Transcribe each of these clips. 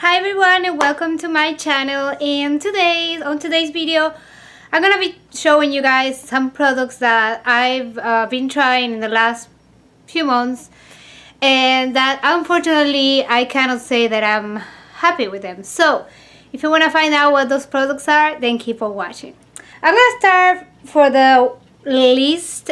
Hi everyone and welcome to my channel. And on today's video I'm gonna be showing you guys some products that I've been trying in the last few months and that unfortunately I cannot say that I'm happy with them. So if you want to find out what those products are, then keep on watching. I'm gonna start for the least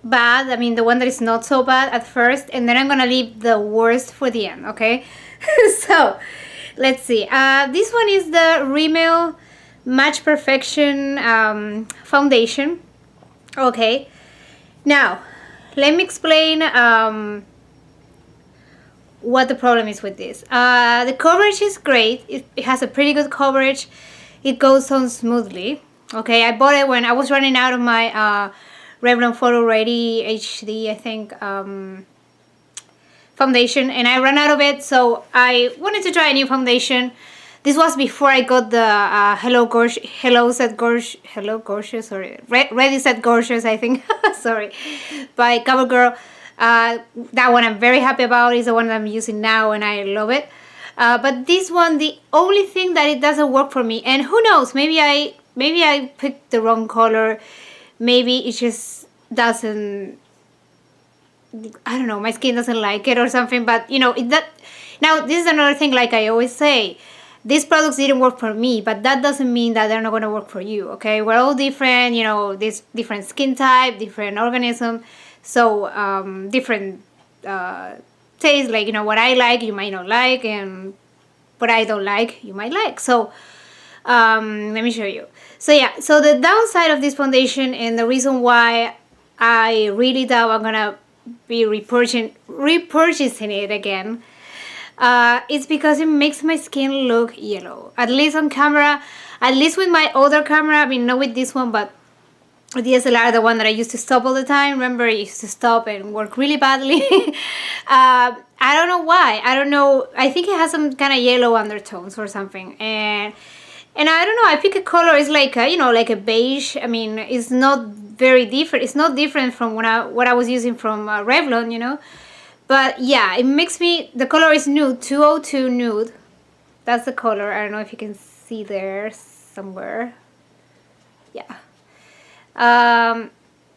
bad, the one that is not so bad at first, and then I'm gonna leave the worst for the end, okay? So let's see. This one is the Rimmel Match Perfection foundation. Okay, now let me explain what the problem is with this. The coverage is great. It has a pretty good coverage. It goes on smoothly. Okay, I bought it when I was running out of my Revlon Photo Ready HD, I think, foundation, and I ran out of it, so I wanted to try a new foundation. This was before I got the Ready Set Gorgeous, I think, sorry, by CoverGirl. That one I'm very happy about. Is the one that I'm using now, and I love it. But this one, the only thing that it doesn't work for me, and who knows, maybe I picked the wrong color, maybe it just doesn't, I don't know, my skin doesn't like it or something. But you know, now this is another thing, like I always say, these products didn't work for me, but that doesn't mean that they're not going to work for you, okay? We're all different, you know, this different skin type, different organism, so different taste. Like, you know, what I like you might not like, and what I don't like you might like. So let me show you. So yeah, so the downside of this foundation, and the reason why I really doubt I'm gonna be repurchasing it again, it's because it makes my skin look yellow. At least on camera, at least with my other camera, I mean not with this one, but with the DSLR, the one that I used to stop all the time. Remember, it used to stop and work really badly. I don't know why. I don't know. I think it has some kind of yellow undertones or something. And I don't know, I pick a color, it's like a, you know, like a beige. I mean, it's not very different. It's not different from what I was using from Revlon, you know. But yeah, it makes me, the color is nude, 202 nude. That's the color. I don't know if you can see there somewhere. Yeah.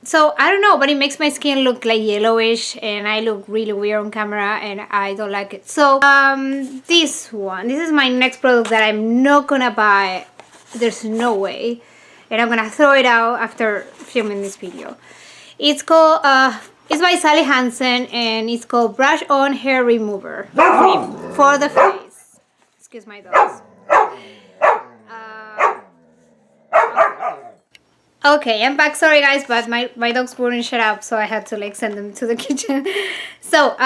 So I don't know, but it makes my skin look like yellowish, and I look really weird on camera, and I don't like it. So this is my next product that I'm not gonna buy. There's no way, and I'm gonna throw it out after filming this video. It's called it's by Sally Hansen, and it's called Brush On Hair Remover Cream for the face. Excuse my dogs. Okay, I'm back. Sorry guys, but my dogs wouldn't shut up, so I had to like send them to the kitchen. So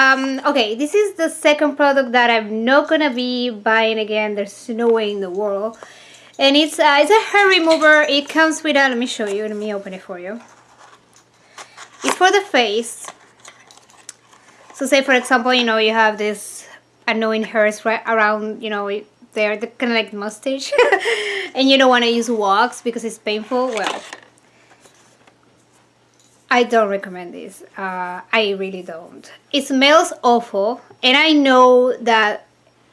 okay, this is the second product that I'm not gonna be buying again. There's no way in the world. And it's a hair remover. It comes with a, let me show you, let me open it for you. It's for the face. So say for example, you know, you have this annoying hairs right around, you know, they're kind of like mustache, and you don't want to use wax because it's painful. Well, I don't recommend this. I really don't. It smells awful, and I know that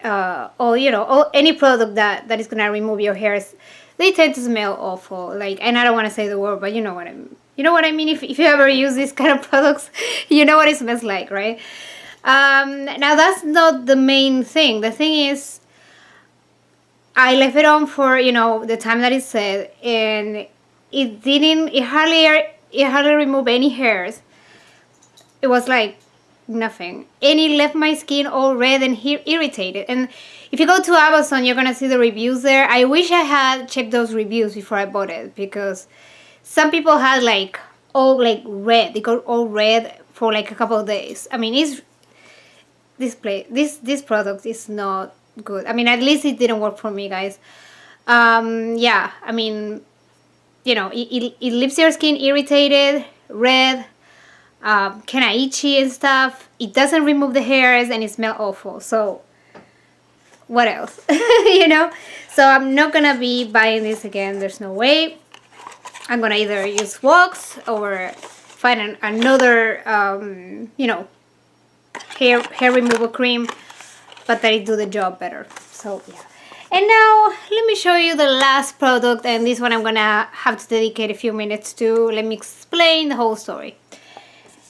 any product that is gonna remove your hairs, they tend to smell awful. Like, and I don't want to say the word, but you know what I mean. You know what I mean. If you ever use this kind of products, you know what it smells like, right? Now that's not the main thing. The thing is, I left it on for, you know, the time that it said, and it hardly removed any hairs. It was like nothing, and it left my skin all red and irritated. And if you go to Amazon, you're gonna see the reviews there. I wish I had checked those reviews before I bought it, because some people had like all like red. They got all red for like a couple of days. I mean, this product is not good. I mean, at least it didn't work for me, guys. Yeah, I mean, you know, it leaves your skin irritated, red, kind of itchy and stuff. It doesn't remove the hairs, and it smells awful. So what else? You know? So I'm not gonna be buying this again. There's no way. I'm gonna either use wax or find another you know, hair removal cream, but that it do the job better. So yeah. And now let me show you the last product, and this one I'm gonna have to dedicate a few minutes to. Let me explain the whole story.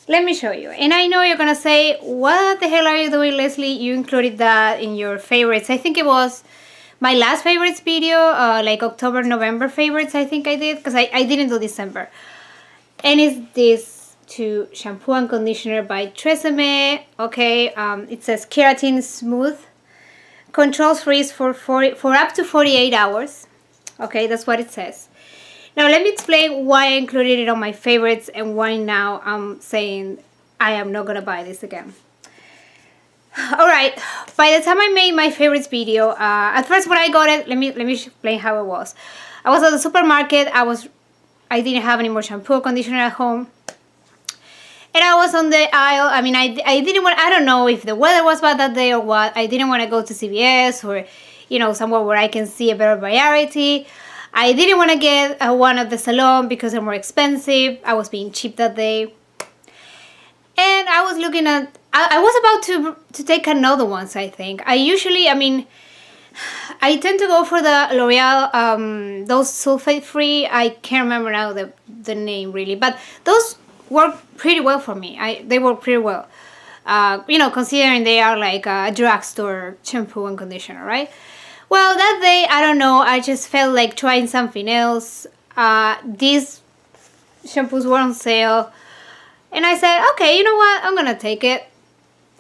Let me show you. And I know you're gonna say, what the hell are you doing, Leslie? You included that in your favorites. I think it was my last favorites video, like October, November favorites, I think I did, because I didn't do December. And it's this shampoo and conditioner by Tresemme. Okay, it says keratin smooth, controls frizz for up to 48 hours. Okay, that's what it says. Now let me explain why I included it on my favorites and why now I'm saying I am not gonna buy this again. Alright, by the time I made my favorites video, at first when I got it, let me explain how it was. I was at the supermarket, I didn't have any more shampoo or conditioner at home. And I was on the aisle. I mean, I didn't want, I don't know if the weather was bad that day or what. I didn't want to go to CVS or, somewhere where I can see a better variety. I didn't want to get one at the salon because they're more expensive. I was being cheap that day. And I was looking at, I was about to take another ones, I think. I tend to go for the L'Oreal, those sulfate-free. I can't remember now the name really. But those work pretty well for me. They work pretty well. Considering they are like a drugstore shampoo and conditioner, right? Well, that day, I don't know, I just felt like trying something else. These shampoos were on sale. And I said, okay, you know what? I'm gonna take it.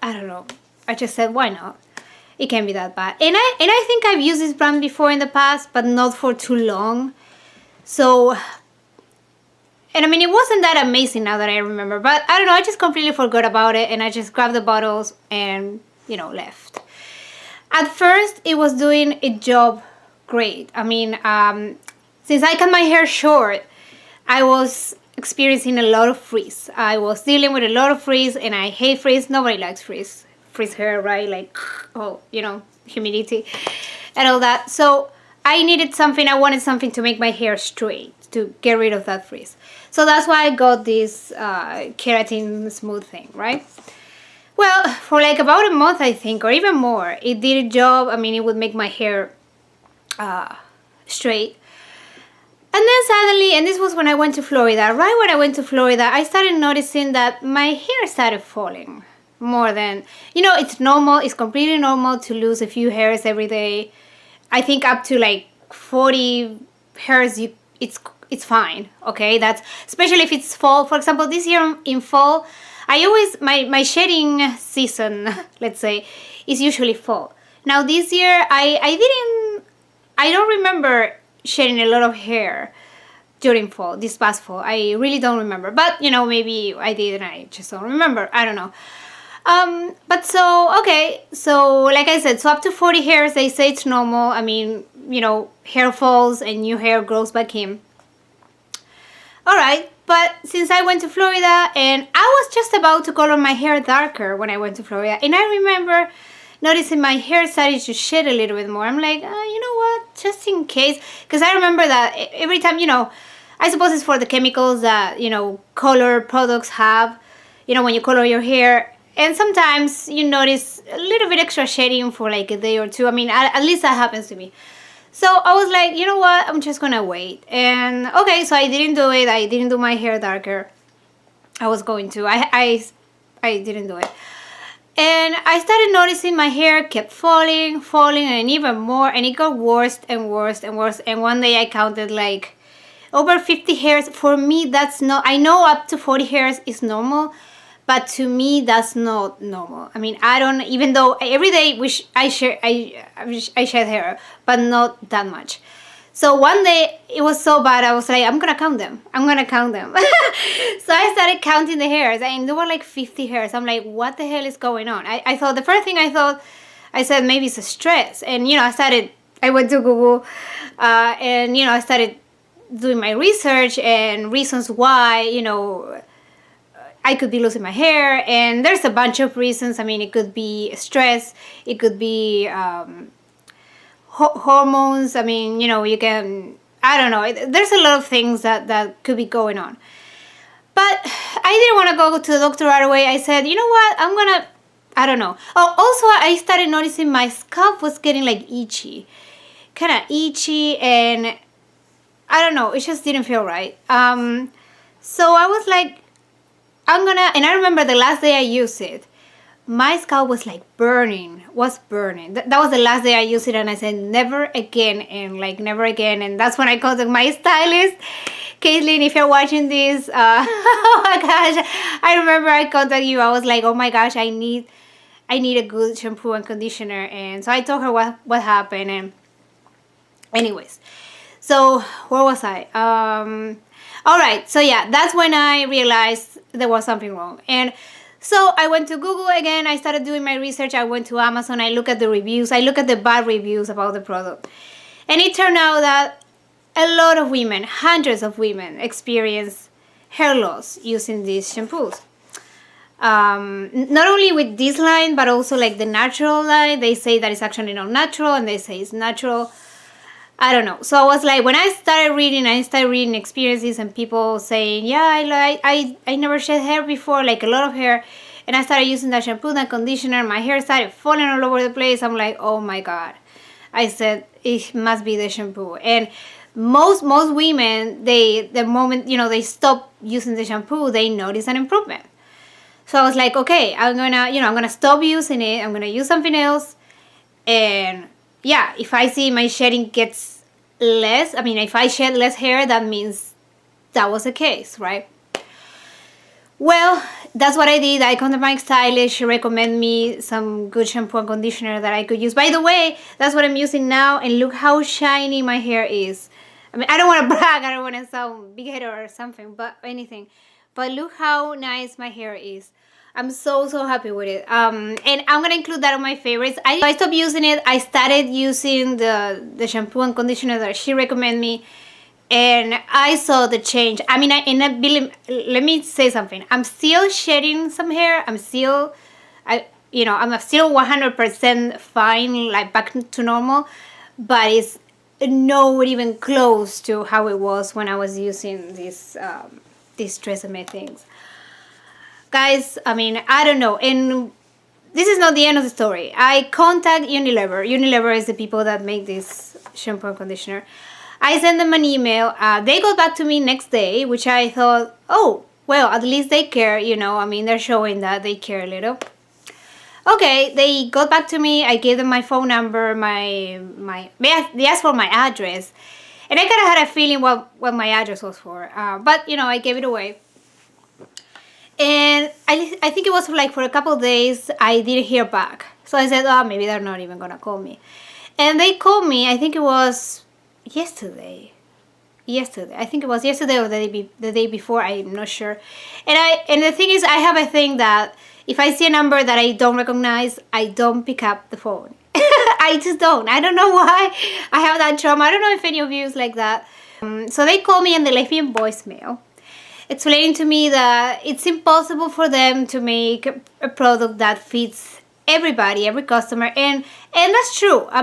I don't know. I just said, why not? It can't be that bad. And I think I've used this brand before in the past, but not for too long. So, and I mean, it wasn't that amazing now that I remember. But I don't know, I just completely forgot about it. And I just grabbed the bottles and, left. At first, it was doing its job great. I mean, since I cut my hair short, I was experiencing a lot of frizz. I was dealing with a lot of frizz, and I hate frizz. Nobody likes frizz hair, right? Like, humidity and all that. So I wanted something to make my hair straight, to get rid of that frizz. So that's why I got this keratin smooth thing, right? Well, for like about a month, I think, or even more, it did a job. I mean, it would make my hair straight. And then suddenly, and this was when I went to Florida, right when I went to Florida, I started noticing that my hair started falling more than, it's normal, it's completely normal to lose a few hairs every day. I think up to like 40 hairs, it's fine, okay? That's, especially if it's fall. For example, this year in fall, I always, my shedding season, let's say, is usually fall. Now this year, I don't remember shedding a lot of hair during fall, this past fall. I really don't remember. But, maybe I did and I just don't remember. I don't know. But so, okay. So, like I said, so up to 40 hairs, they say it's normal. I mean, hair falls and new hair grows back in. Alright, but since I went to Florida and I was just about to color my hair darker when I went to Florida, and I remember noticing my hair started to shed a little bit more. I'm like, you know what, just in case, because I remember that every time, I suppose it's for the chemicals that, color products have, when you color your hair, and sometimes you notice a little bit extra shedding for like a day or two. I mean, at least that happens to me. So I was like, you know what, I'm just gonna wait. And okay, so I didn't do it. I didn't do my hair darker. I was going to. I didn't do it. And I started noticing my hair kept falling, and even more. And it got worse and worse and worse. And one day I counted like over 50 hairs. For me, that's not, I know up to 40 hairs is normal. But to me, that's not normal. I mean, I don't, even though every day I shed hair, but not that much. So one day, it was so bad, I was like, I'm gonna count them. So I started counting the hairs, and there were like 50 hairs. I'm like, what the hell is going on? I thought, the first thing I said, maybe it's a stress. And, I went to Google, and, I started doing my research and reasons why, I could be losing my hair, and there's a bunch of reasons. I mean, it could be stress, it could be hormones. I mean, you can, I don't know. There's a lot of things that could be going on. But I didn't want to go to the doctor right away. I said, you know what, I don't know. Oh, also I started noticing my scalp was getting like itchy. Kind of itchy, and I don't know, it just didn't feel right. So I was like, and I remember the last day I used it, my scalp was like burning, that was the last day I used it, and I said never again, and like never again. And that's when I contacted my stylist. Caitlin, if you're watching this, oh my gosh, I remember I contacted you. I was like, oh my gosh, I need a good shampoo and conditioner. And so I told her what happened. And anyways, so where was I? All right, so yeah, that's when I realized there was something wrong. And so I went to Google again. I started doing my research. I went to Amazon. I look at the reviews. I look at the bad reviews about the product. And it turned out that a lot of women, hundreds of women, experience hair loss using these shampoos. Not only with this line, but also like the natural line. They say that it's actually not natural, and they say it's natural. I don't know. So I was like, when I started reading experiences and people saying, yeah, I never shed hair before, like a lot of hair, and I started using that shampoo and conditioner, my hair started falling all over the place. I'm like, oh my God. I said, it must be the shampoo. And most women, the moment, they stop using the shampoo, they notice an improvement. So I was like, okay, I'm gonna stop using it. I'm gonna use something else. And yeah, if I see my shedding gets less, if I shed less hair, that means that was the case, right? Well, that's what I did. I contacted my stylist. She recommended me some good shampoo and conditioner that I could use. By the way, that's what I'm using now, and look how shiny my hair is. I don't want to brag. I don't want to sound big-headed or something, but anything. But look how nice my hair is. I'm so happy with it. And I'm gonna include that on my favorites. I stopped using it. I started using the shampoo and conditioner that she recommended me, and I saw the change. Let me say something. I'm still shedding some hair. I'm still 100% fine, like back to normal, but it's not even close to how it was when I was using these Tresemme things. Guys, I don't know. And this is not the end of the story. I contact Unilever. Unilever is the people that make this shampoo and conditioner. I sent them an email. They got back to me next day, which I thought, oh, well, at least they care, they're showing that they care a little. Okay, they got back to me. I gave them my phone number, they asked for my address. And I kind of had a feeling what my address was for. But, I gave it away. And I think it was like for a couple of days, I didn't hear back. So I said, oh, maybe they're not even going to call me. And they called me, I think it was yesterday. I think it was yesterday or the day before, I'm not sure. And the thing is, I have a thing that if I see a number that I don't recognize, I don't pick up the phone. I just don't. I don't know why. I have that trauma. I don't know if any of you is like that. So they called me and they left me a voicemail, explaining to me that it's impossible for them to make a product that fits everybody, every customer. And that's true. I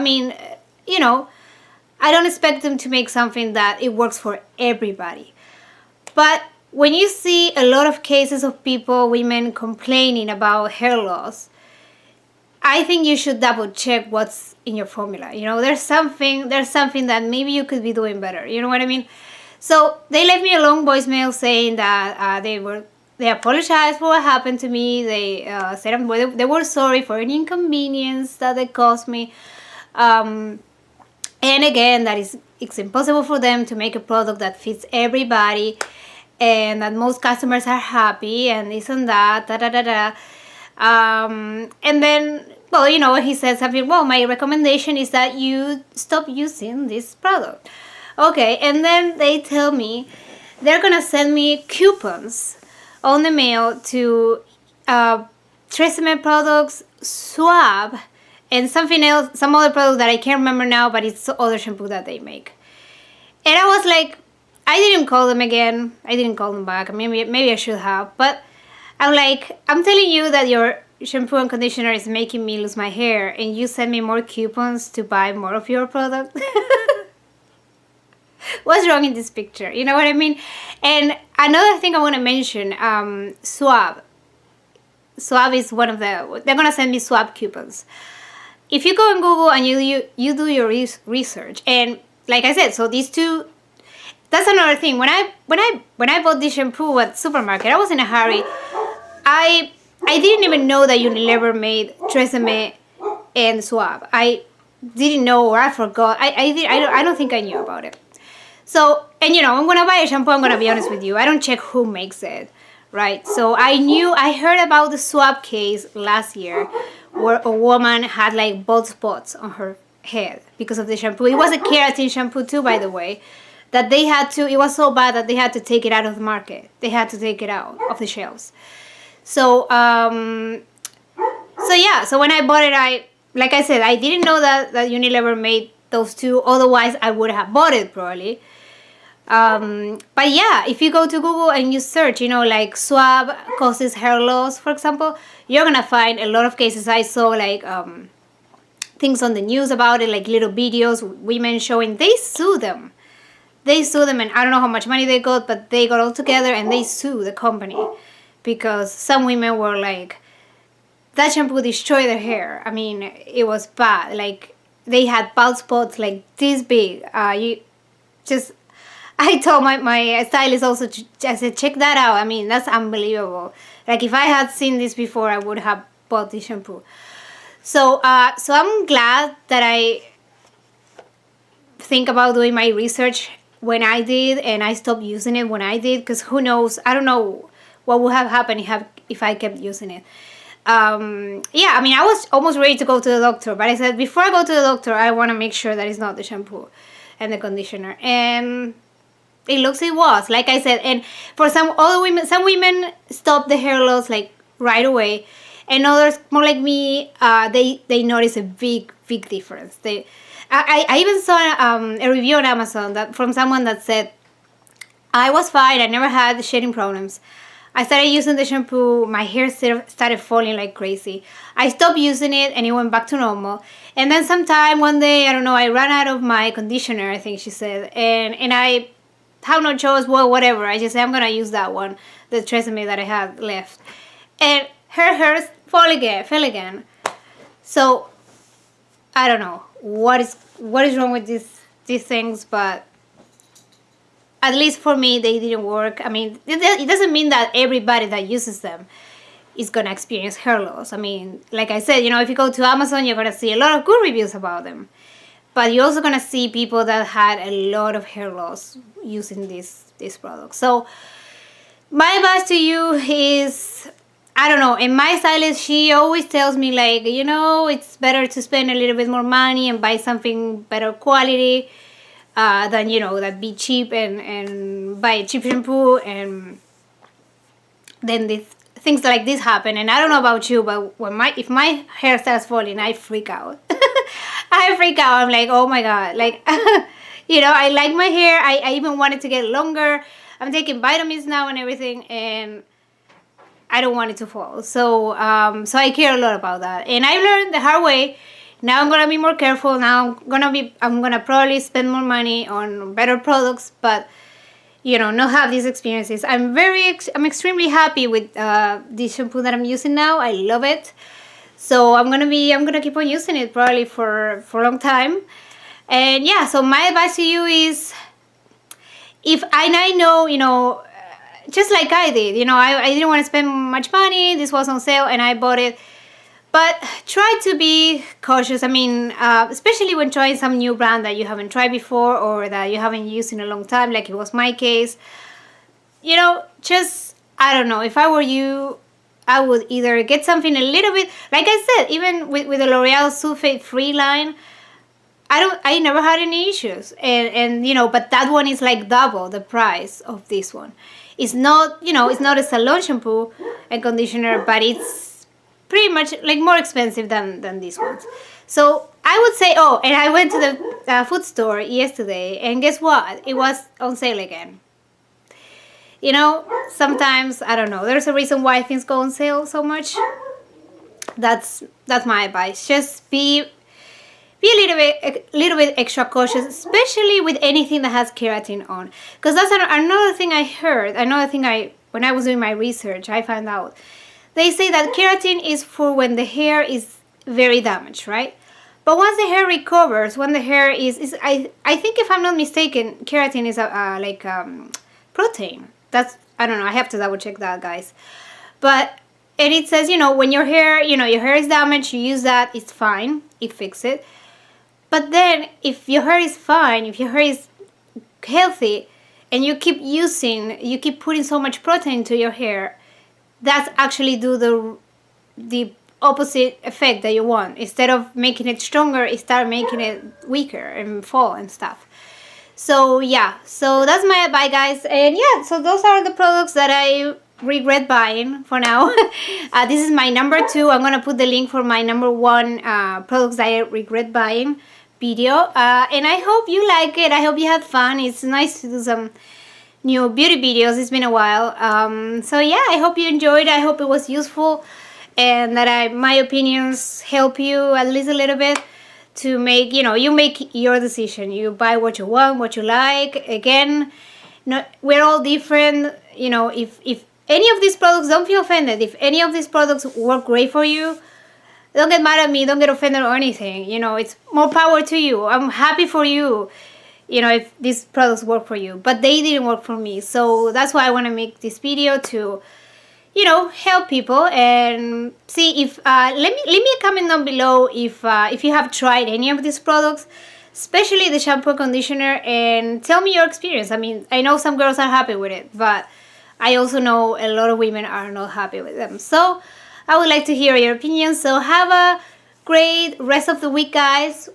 don't expect them to make something that it works for everybody. But when you see a lot of cases of women complaining about hair loss, I think you should double check what's in your formula. There's something that maybe you could be doing better. You know what I mean? So they left me a long voicemail saying that they apologized for what happened to me. They said they were sorry for any inconvenience that they caused me. And again, that it's impossible for them to make a product that fits everybody, and that most customers are happy, and this and that, and then, he said something, well, my recommendation is that you stop using this product. Okay, and then they tell me they're gonna send me coupons on the mail to Tresemme products, Swab, and something else, some other product that I can't remember now, but it's other shampoo that they make. And I was like, I didn't call them again. I didn't call them back. Maybe I should have, but I'm like, I'm telling you that your shampoo and conditioner is making me lose my hair, and you send me more coupons to buy more of your product. What's wrong in this picture? You know what I mean? And another thing I want to mention, Swab. Swab is one of the, they're gonna send me Swab coupons. If you go on Google and you do your research, and like I said, so these two, that's another thing. When I bought this shampoo at supermarket, I was in a hurry. I didn't even know that Unilever made Tresemme and Swab. I didn't know, or I forgot. I don't think I knew about it. So, and I'm gonna buy a shampoo, I'm gonna be honest with you, I don't check who makes it, right? So I heard about the Swab case last year where a woman had like bald spots on her head because of the shampoo. It was a keratin shampoo too, by the way, that they had to, it was so bad that they had to take it out of the market. They had to take it out of the shelves. So, so when I bought it, like I said, I didn't know that Unilever made those two, otherwise I would have bought it probably. But yeah, if you go to Google and you search, like Swab causes hair loss, for example, you're gonna find a lot of cases. I saw like things on the news about it, like little videos, women showing, they sue them, and I don't know how much money they got, but they got all together and they sue the company because some women were like, that shampoo destroyed their hair. I mean, it was bad. Like, they had bald spots like this big. I told my stylist also, I said, check that out. I mean, that's unbelievable. Like, if I had seen this before, I would have bought this shampoo. So I'm glad that I think about doing my research when I did, and I stopped using it when I did, because who knows, I don't know what would have happened if I kept using it. Yeah, I mean, I was almost ready to go to the doctor, but I said, before I go to the doctor, I want to make sure that it's not the shampoo and the conditioner. And it was, like I said. And for some women stop the hair loss like right away, and others, more like me, they notice a big difference. I even saw a review on Amazon from someone that said, I was fine, I never had shedding problems. I started using the shampoo, my hair started falling like crazy. I stopped using it and it went back to normal. And then sometime one day, I don't know, I ran out of my conditioner, I think she said, and I have no choice, well, whatever. I just said, I'm gonna use that one, the Tresemme that I had left. And her hair fell again. So, I don't know what is wrong with these things, but at least for me, they didn't work. I mean, it doesn't mean that everybody that uses them is gonna experience hair loss. I mean, like I said, if you go to Amazon, you're gonna see a lot of good reviews about them. But you're also gonna see people that had a lot of hair loss using this product. So my advice to you is, I don't know, and my stylist, she always tells me like, it's better to spend a little bit more money and buy something better quality than, that be cheap and buy a cheap shampoo, and then things like this happen. And I don't know about you, but if my hair starts falling, I freak out. I freak out. I'm like, oh my God. Like, I like my hair. I even want it to get longer. I'm taking vitamins now and everything, and I don't want it to fall. So I care a lot about that. And I learned the hard way. Now I'm gonna be more careful. Now I'm gonna probably spend more money on better products, but not have these experiences. I'm extremely happy with this shampoo that I'm using now. I love it. So I'm gonna keep on using it probably for a long time. And yeah, so my advice to you is, I know, just like I did, I didn't want to spend much money. This was on sale and I bought it. But try to be cautious. I mean, especially when trying some new brand that you haven't tried before or that you haven't used in a long time, like it was my case. Just, I don't know, if I were you, I would either get something a little bit, like I said, even with the L'Oreal sulfate free line, I never had any issues. And but that one is like double the price of this one. It's not, it's not a salon shampoo and conditioner, but it's pretty much like more expensive than these ones. So I would say, and I went to the food store yesterday, and guess what? It was on sale again. Sometimes, I don't know, there's a reason why things go on sale so much. That's my advice. Just be a little bit extra cautious, especially with anything that has keratin on. Because that's another thing I heard. When I was doing my research, I found out they say that keratin is for when the hair is very damaged, right? But once the hair recovers, when the hair is I think if I'm not mistaken, keratin is like protein. That's, I don't know, I have to double check that, guys. But, and it says, when your hair, your hair is damaged, you use that, it's fine, it fixes it. But then if your hair is fine, if your hair is healthy, and you keep putting so much protein to your hair, that's actually do the opposite effect that you want. Instead of making it stronger, it start making it weaker and fall and stuff. So yeah, so that's my advice, guys. And yeah, so those are the products that I regret buying for now. This is my number 2. I'm gonna put the link for my number 1 products that I regret buying video. And I hope you like it. I hope you had fun. It's nice to do some new beauty videos. It's been a while. So yeah, I hope you enjoyed. I hope it was useful, and that my opinions help you at least a little bit to make, you make your decision. You buy what you want, what you like. Again, we're all different. If any of these products, don't feel offended. If any of these products work great for you, don't get mad at me. Don't get offended or anything. It's more power to you. I'm happy for you, if these products work for you. But they didn't work for me. So that's why I want to make this video to, help people. And see if, leave me a comment down below if you have tried any of these products, especially the shampoo and conditioner, and tell me your experience. I mean, I know some girls are happy with it, but I also know a lot of women are not happy with them. So I would like to hear your opinions. So have a great rest of the week, guys.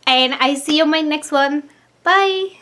And I see you in my next one. Bye.